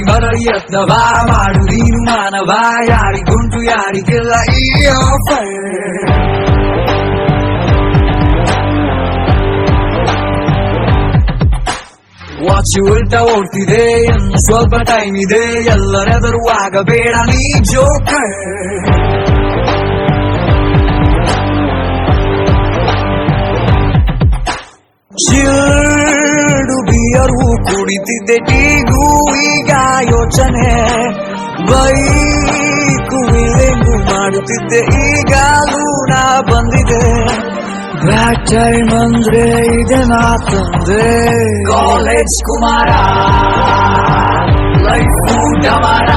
ಮರಳಿ ಯತ್ನವ ಮಾಡು ನೀನು ಮಾನವ, ಯಾರಿಗುಂಟು ಯಾರಿಗಿಲ್ಲ ಈ ಆಫರ್. ವಾಚ್ ಉಲ್ಟಾ ಓಡ್ತಿದೆ, ಇನ್ನು ಸ್ವಲ್ಪ ಟೈಮ್ ಇದೆ, ಎಲ್ಲರೆದುರುವಾಗಬೇಡ ನೀ ಜೋಕರ್. ಚಿಲ್ಡು ಬಿಯರು ಕುಡಿತಿದ್ದೆ, ಟೀಗೂ ಈಗ ಯೋಚನೆ, ಬೈಕು ವಿಲೆಂಗು ಮಾಡುತ್ತಿದ್ದೆ, ಈಗಾಲೂ ನಾ ಬಂದಿದೆ. ಬ್ಯಾಡ್ ಟೈಮ್ ಅಂದ್ರೆ ಇದೆ ನಾ ತಂದೆ. ಕಾಲೇಜ್ ಕುಮಾರ ಲೈಫು ಡಮಾರ,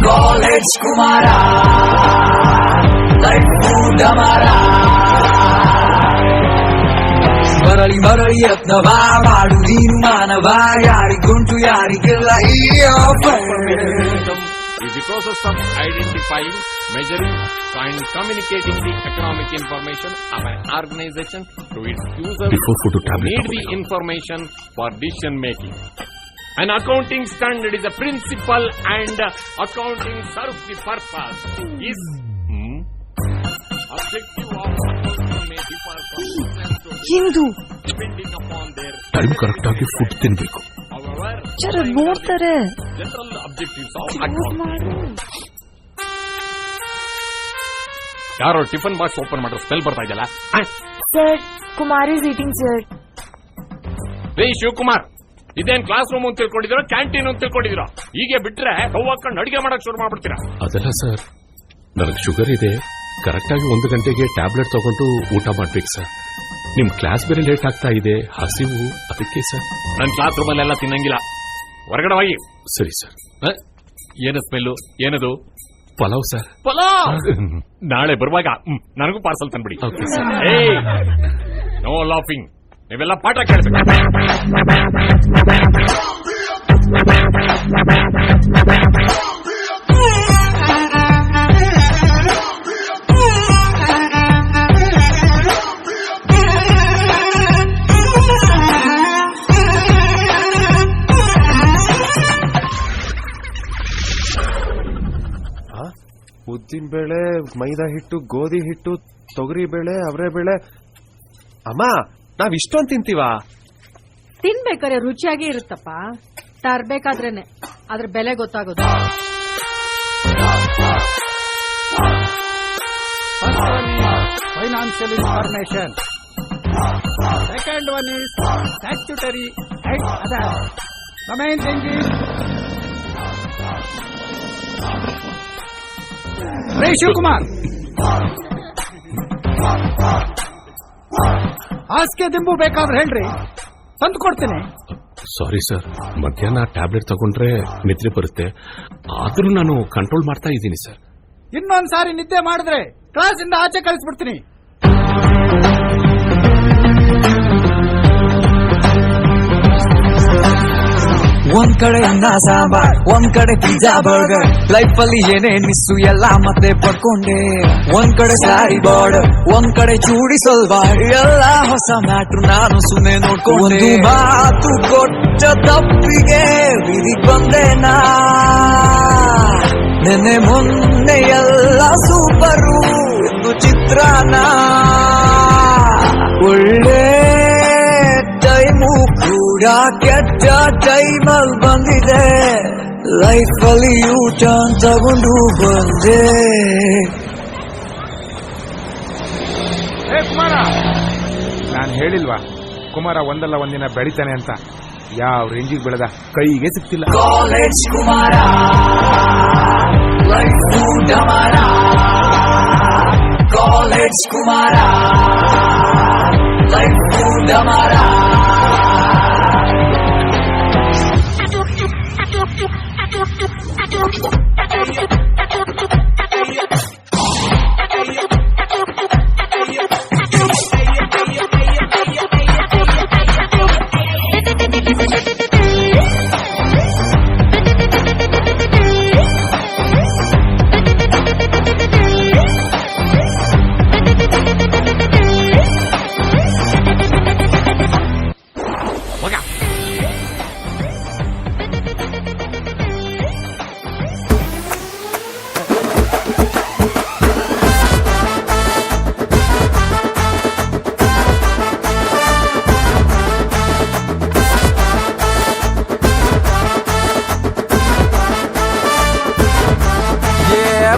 ಕಾಲೇಜ್ ಕುಮಾರ ಲೈಫು ಡಮಾರ. ಮರಳಿ ಯತ್ನವ ಮಾಡು ನೀನು ಮಾನವ, ಯಾರಿಗುಂಟು ಯಾರಿಗಿಲ್ಲ ಈ offer. Is the process of identifying, measuring, and communicating the economic information of an organization to its users need the information for decision making. An accounting standard is a principle and accounting serves the purpose. Is objective of may differ from ಏನು depending upon their time correct ಆಗಿ food ತಿನ್ಬೇಕು. Sir ನೋಡ್ತಾರೆ. general objectives of accounting. ಯಾರೋ tiffin box open ಮಾಡೋ smell ಬರ್ತಾ ಇದೆಯಲ್ಲ. Sir Kumar is eating sir. ರೇ ಶಿವಕುಮಾರ್, ಇದೇನ್ ಕ್ಲಾಸ್ ರೂಮ್ ಅಂತ ತಿಳ್ಕೊಂಡಿದಿರೋ ಕ್ಯಾಂಟೀನ್ ಅಂತ ತಿಳ್ಕೊಂಡಿದಿರೋ? ಹೀಗೆ ಬಿಟ್ರೆ ಹಾಕೊಂಡು ಅಡಿಗೆ ಮಾಡಕ್ ಶುರು ಮಾಡ್ಬಿಡ್ತೀರಾ? ಅದಲ್ಲ ಸರ್, ನನಗೆ ಶುಗರ್ ಇದೆ, ಕರೆಕ್ಟ್ ಆಗಿ 1 ಗಂಟೆಗೆ ಟ್ಯಾಬ್ಲೆಟ್ ತಗೊಂಡು ಊಟ ಮಾಡ್ಬೇಕು ಸರ್. ನಿಮ್ ಕ್ಲಾಸ್ ಬೇರೆ ಲೇಟ್ ಆಗ್ತಾ ಇದೆ, ಹಸಿವು, ಅದಕ್ಕೆ ಸರ್. ನನ್ನ ಕ್ಲಾಸ್ ರೂಮ್ ಅಲ್ಲೆಲ್ಲ ತಿನ್ನಂಗಿಲ್ಲ, ಹೊರಗಡೆ ಹೋಗಿ. ಸರಿ ಸರ್. ಏನು ಸ್ಮೆಲ್ಲು? ಏನದು? ಪಲಾವ್ ಸರ್. ಪಲಾವ್ ನಾಳೆ ಬರುವಾಗ ನನಗೂ ಪಾರ್ಸಲ್ ತಂದ್ಬಿಡಿ. ನೋ ಲಾಫಿಂಗ್, ನೀವೆಲ್ಲ ಪಾಠ ಕೇಳ್ಬೇಕು. ಉದ್ದಿನ ಬೇಳೆ, ಮೈದಾ ಹಿಟ್ಟು, ಗೋಧಿ ಹಿಟ್ಟು, ತೊಗರಿ ಬೇಳೆ, ಅವರೆ ಬೇಳೆ. ಅಮ್ಮ, ನಾವ್ ಇಷ್ಟೊಂದು ತಿಂತೀವಾ? ತಿನ್ಬೇಕಾದ್ರೆ ರುಚಿಯಾಗಿ ಇರುತ್ತಪ್ಪ, ತರ್ಬೇಕಾದ್ರೇನೆ ಅದ್ರ ಬೆಲೆ ಗೊತ್ತಾಗೋದು. Financial information. Second one is statutory and other. The main thing is ರೇ ಶಿವಕುಮಾರ್, ಹಾಸಿಗೆ ದಿಂಬು ಬೇಕಾದ್ರೆ ಹೇಳ್ರಿ, ತಂದು ಕೊಡ್ತೀನಿ. ಸಾರಿ ಸರ್, ಮಧ್ಯಾಹ್ನ ಟ್ಯಾಬ್ಲೆಟ್ ತಗೊಂಡ್ರೆ ನಿದ್ರೆ ಬರುತ್ತೆ, ಆದ್ರೂ ನಾನು ಕಂಟ್ರೋಲ್ ಮಾಡ್ತಾ ಇದ್ದೀನಿ ಸರ್. ಇನ್ನೊಂದ್ಸಾರಿ ನಿದ್ದೆ ಮಾಡಿದ್ರೆ ಕ್ಲಾಸಿಂದ ಆಚೆ ಕಳಿಸ್ಬಿಡ್ತೀನಿ. ಒಂದ್ ಕಡೆ ಅನ್ನ ಸಾಂಬಾರ್, ಒಂದ್ ಕಡೆ ಪಿಜ್ಜಾ ಬರ್ಗರ್, ಲೈಫ್ ಅಲ್ಲಿ ಏನೇ ಮಿಸ್ಸು ಎಲ್ಲ ಮತ್ತೆ ಪಡ್ಕೊಂಡೆ. ಒಂದ್ ಕಡೆ ಸ್ಯಾರಿ ಬಾರ್ಡರ್, ಒಂದ್ ಕಡೆ ಚೂಡಿ ಸಲ್ವಾರ್, ಎಲ್ಲ ಹೊಸ ಮ್ಯಾಟ್ರು ನಾನು ಸುಮ್ಮನೆ ನೋಡ್ಕೊಂಡೆ. ಮಾತು ಕೊಟ್ಟ ತಪ್ಪಿಗೆ ಬಿದಿಗ್ ಬಂದೆ ನಾ, ನೆನ್ನೆ ಮೊನ್ನೆ ಎಲ್ಲ ಸೂಪರು, ಎಂದು ಚಿತ್ರಾನ. ಒಳ್ಳೆ ಟೈಮು ಕೂಡ ಕೆಟ್ಟ ಟೈಮಲ್ಲಿ ಬಂದಿದೆ, ಲೈಫಲ್ಲಿ ಊಟ ತಗೊಂಡು ಬಂದೆ. ಕುಮಾರ, ನಾನು ಹೇಳಿಲ್ವಾ ಕುಮಾರ ಒಂದಲ್ಲ ಒಂದಿನ ಬೆಳಿತಾನೆ ಅಂತ? ಯಾವ ರೇಂಜಿಗೆ ಬೆಳೆದ, ಕೈಗೆ ಸಿಕ್ತಿಲ್ಲ. ಕಾಲೇಜ್ ಕುಮಾರ ಲೈಫು ಡಮಾರ, ಕಾಲೇಜ್ ಕುಮಾರ ಲೈಫು ಡಮಾರ.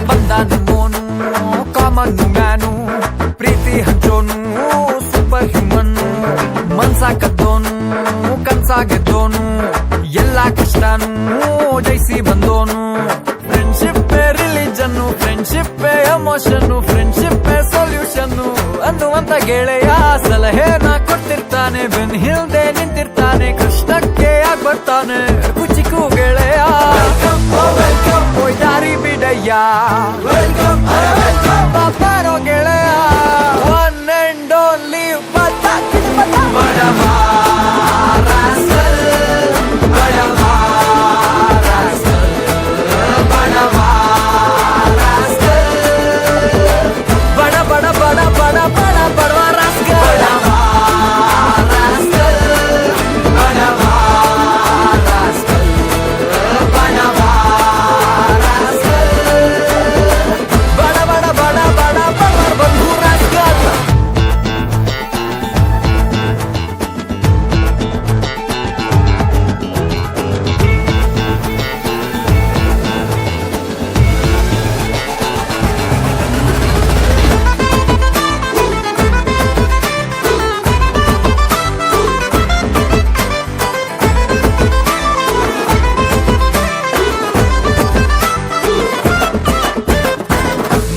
ಬಂದ ನಿಮ್ಮೋನು ಕಾಮನ್ ಮ್ಯಾನು ಪ್ರೀತಿ ಹಂಚೋನು ಸೂಪರ್ ಹ್ಯೂಮನ್ ಮನ್ಸ ಕದ್ದೋನು ಕನ್ಸ ಗೆದ್ದೋನು ಎಲ್ಲ ಕಷ್ಟನು ಜಯಿಸಿ ಬಂದೋನು friendship religion friendship emotion friendship solution ಅನ್ನುವಂತ ಗೆಳೆಯ ಸಲಹೆನ ಕೊಟ್ಟಿರ್ತಾನೆ ಬೆನ್ ಹಿಂದೆ ನಿಂತಿರ್ತಾನೆ ಕಷ್ಟಕ್ಕೆ ಆಗ್ಬರ್ತಾನೆ ಕುಚಿಕು ಗೆಳೆಯ ದಾರಿ ಬಿಡಯ್ಯ ಬಾರೋ ಗೆಳೆಯ ಒನ್ ಅಂಡ್ ಓನ್ಲಿ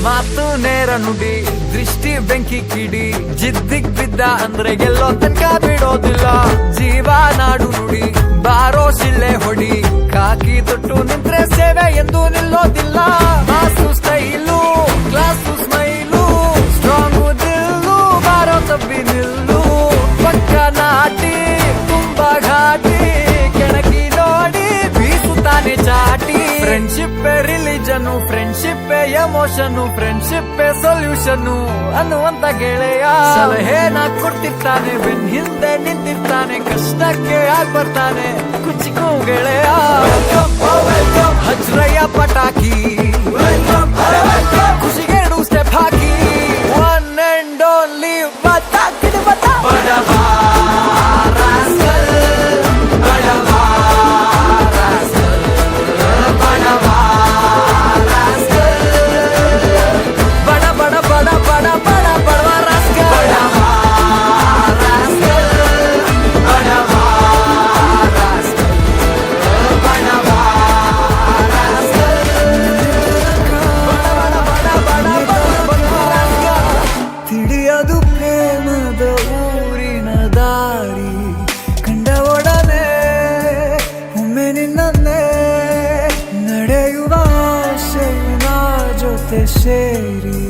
ಮಾತು ನೇರ ನುಡಿ ದೃಷ್ಟಿ ಬೆಂಕಿ ಕಿಡಿ ಜಿದ್ದಿಗ್ ಬಿದ್ದ ಅಂದ್ರೆ ಗೆಲ್ಲೋ ತನಕ ಬಿಡೋದಿಲ್ಲ ಜೀವ ನಾಡು ನುಡಿ ಬಾರೋ ಶಿಳ್ಳೆ ಹೊಡಿ ಕಾಕಿ ತೊಟ್ಟು ನಿಂತ್ರೆ ಸೇವೆ ಎಂದು ನಿಲ್ಲೋದಿಲ್ಲ ಮಾಸು style class smile strong Dillu ಬಾರೋ ತಪ್ಪಿ ನಿಲ್ಲು ಪಕ್ಕ ನಾಟಿ ತುಂಬಾ ಘಾಟಿ ಕೆಣಕಿ ನೋಡಿ ಬೀಸುತ್ತಾನೆ ಚಾಟಿ friendship religion friendship emotion friendship solution ಅನ್ನುವಂತ ಗೆಳೆಯ ಸಲಹೆನ ಕೊಟ್ಟಿರ್ತಾನೆ ಬೆನ್ ಹಿಂದೆ ನಿಂತಿರ್ತಾನೆ ಕಷ್ಟಕ್ಕೆ ಆಗ್ಬರ್ತಾನೆ ಕುಚಿಕು ಗೆಳೆಯ ಹಜ್ರಯ್ಯ ಪಟಾಕಿ ಖುಷಿಗೆ step hockey one and only ತಿಳಿಯದು ಪ್ರೇಮದ ಊರಿನ ದಾರಿ ಕಂಡ ಒಡನೆ ಒಮ್ಮೆ ನಿನ್ನೇ ನಡೆಯುವ ಆಸೆಯ ಜೊತೆ ಸೇರಿ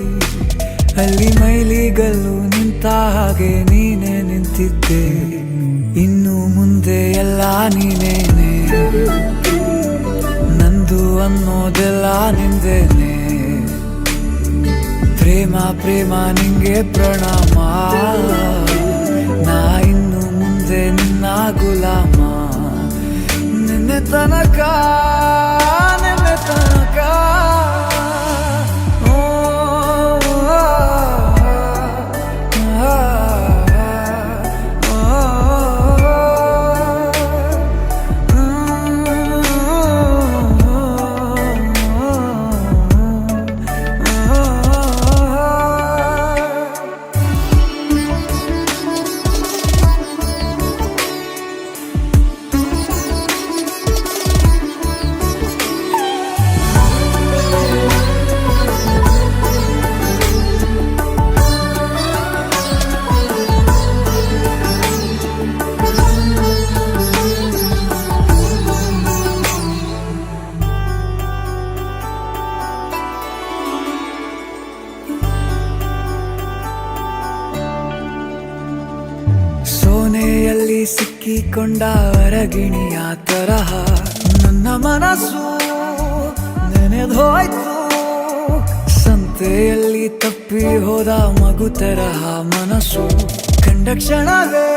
ಅಲ್ಲಿ ಮೈಲಿಗಲ್ಲು ನಿಂತ ಹಾಗೆ ನೀನೆ ನಿಂತಿದ್ದೆ ಇನ್ನು ಮುಂದೆ ಎಲ್ಲ ನೀನೇನೆ ನಂದು ಅನ್ನೋದೆಲ್ಲ ನಿಂದೇನೆ ಪ್ರೇಮ ಪ್ರೇಮ ನಿಂಗೆ ಪ್ರಣಾಮ ನಾ ಇನ್ನು ಮುಂದೆ ನಿನ್ನ ಗುಲಾಮ ನಿನ್ನೆ ತನಕ ಓ, ಆ, ಆ, ಸೋನೆಯಲ್ಲಿ ಸಿಕ್ಕಿಕೊಂಡ ಹೊರಗಿಣಿಯ ತರಹ ನನ್ನ ಮನಸ್ಸು ನೆನೆದೋಯ್ತು ಸಂತೆಯಲ್ಲಿ ತಪ್ಪಿ ಹೋದ ಮಗು ತರಹ ಮನಸ್ಸು ಕಂಡ ಕ್ಷಣವೇ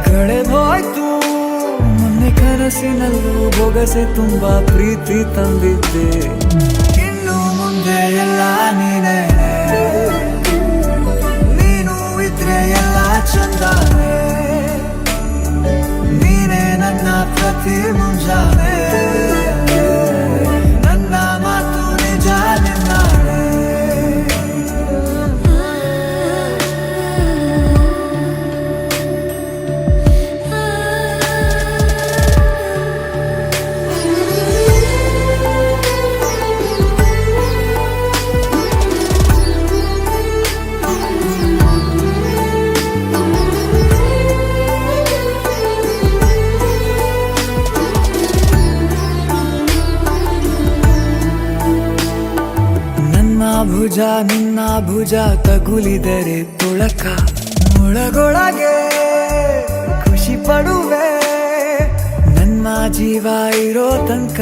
ಕಳೆದೋಯ್ತು ಮೊನ್ನೆ ಕನಸಿನಲ್ಲೂ ಬೊಗಸೆ ತುಂಬಾ ಪ್ರೀತಿ ತಂದಿದ್ದೆ ಇನ್ನು ಮುಂದೆ ಎಲ್ಲ ನೀನೇ ನೀನು ಇದ್ರೆ ಎಲ್ಲ ಚಂದಾನೆ ನೀನೇ ನನ್ನ ಪ್ರತಿ ಮುಂಜಾನೆ ನನ್ನ ಮಾತು ನಿಜ ಭುಜ ನಿನ್ನ ಭುಜ ತಗುಲಿದರೆ ತುಳಕ ಒಳಗೊಳಗೆ ಖುಷಿ ಪಡುವೆ ನನ್ನ ಜೀವ ಇರೋ ತನಕ